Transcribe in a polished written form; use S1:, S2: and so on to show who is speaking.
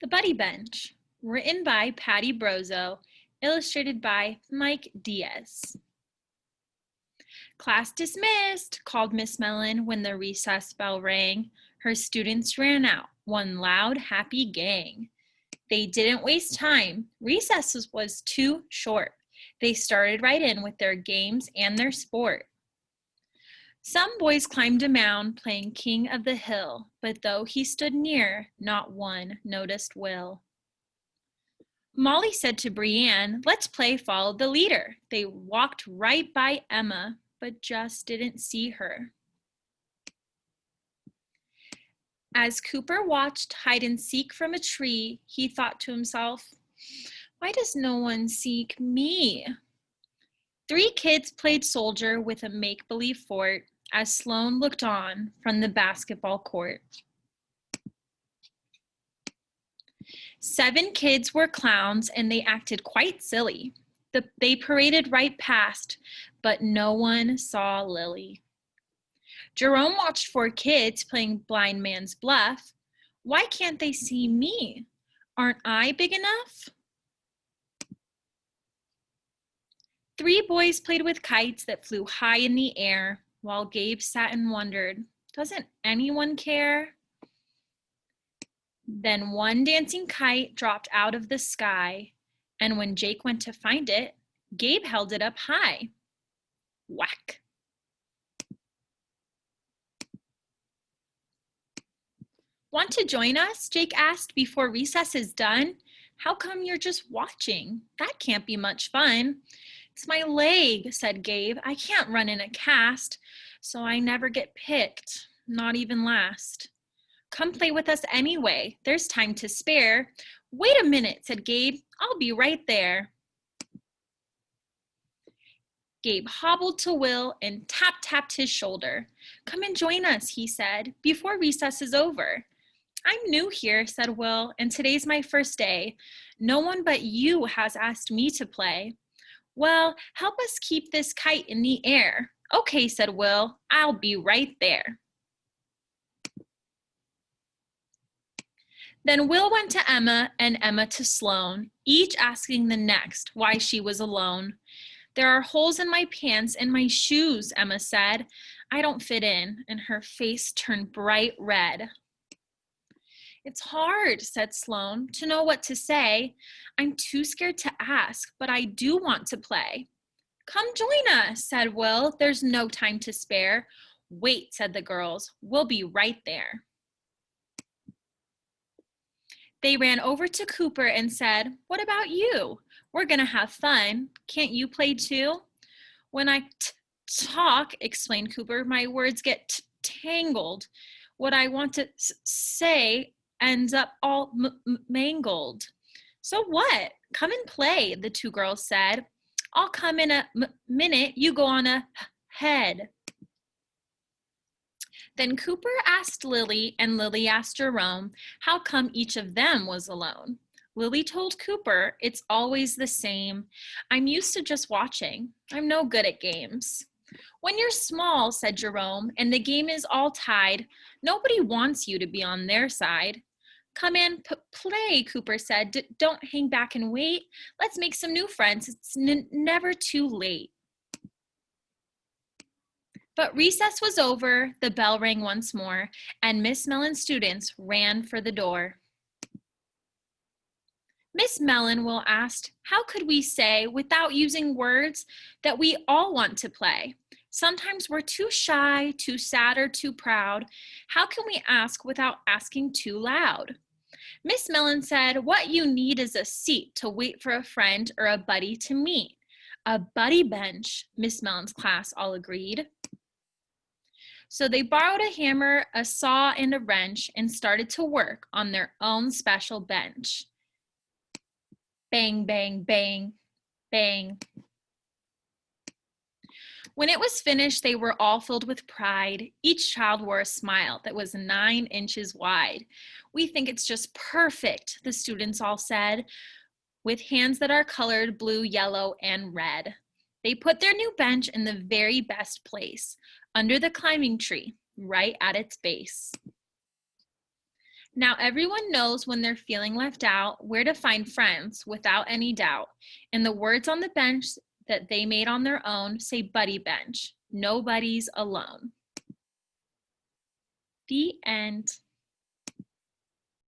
S1: The Buddy Bench, written by Patty Brozo, illustrated by Mike Diaz. Class dismissed, called Miss Mellon when the recess bell rang. Her students ran out, one loud, happy gang. They didn't waste time. Recess was too short. They started right in with their games and their sport. Some boys climbed a mound, playing King of the Hill, but though he stood near, not one noticed Will. Molly said to Brienne, "Let's play follow the leader." They walked right by Emma, but just didn't see her. As Cooper watched hide and seek from a tree, he thought to himself, "Why does no one seek me?" 3 kids played soldier with a make-believe fort as Sloane looked on from the basketball court. 7 kids were clowns and they acted quite silly. They paraded right past, but no one saw Lily. Jerome watched 4 kids playing blind man's bluff. Why can't they see me? Aren't I big enough? 3 boys played with kites that flew high in the air, while Gabe sat and wondered, doesn't anyone care? Then one dancing kite dropped out of the sky, and when Jake went to find it, Gabe held it up high. Whack! Want to join us? Jake asked before recess is done. How come you're just watching? That can't be much fun. It's my leg, said Gabe. I can't run in a cast, so I never get picked, not even last. Come play with us anyway. There's time to spare. Wait a minute, said Gabe. I'll be right there. Gabe hobbled to Will and tapped his shoulder. Come and join us, he said, before recess is over. I'm new here, said Will, and today's my first day. No one but you has asked me to play. Well, help us keep this kite in the air. Okay, said Will. I'll be right there. Then Will went to Emma and Emma to Sloane, each asking the next why she was alone. There are holes in my pants and my shoes, Emma said. I don't fit in, and her face turned bright red. It's hard, said Sloane, to know what to say. I'm too scared to ask, but I do want to play. Come join us, said Will. There's no time to spare. Wait, said the girls. We'll be right there. They ran over to Cooper and said, what about you? We're going to have fun. Can't you play too? When I talk, explained Cooper, my words get tangled. What I want to say ends up all mangled. So what? Come and play, the 2 girls said. I'll come in a minute. You go on ahead. Then Cooper asked Lily, and Lily asked Jerome, how come each of them was alone? Lily told Cooper, it's always the same. I'm used to just watching. I'm no good at games. When you're small, said Jerome, and the game is all tied, nobody wants you to be on their side. Come in, play, Cooper said. Don't hang back and wait. Let's make some new friends. It's never too late. But recess was over, the bell rang once more, and Miss Mellon's students ran for the door. Miss Mellon, Will asked, how could we say, without using words, that we all want to play? Sometimes we're too shy, too sad, or too proud. How can we ask without asking too loud? Miss Mellon said, what you need is a seat to wait for a friend or a buddy to meet. A buddy bench, Miss Mellon's class all agreed. So they borrowed a hammer, a saw, and a wrench and started to work on their own special bench. Bang, bang, bang, bang. When it was finished, they were all filled with pride. Each child wore a smile that was 9 inches wide. We think it's just perfect, the students all said, with hands that are colored blue, yellow, and red. They put their new bench in the very best place, under the climbing tree, right at its base. Now everyone knows when they're feeling left out where to find friends without any doubt. And the words on the bench that they made on their own say buddy bench. Nobody's alone. The end.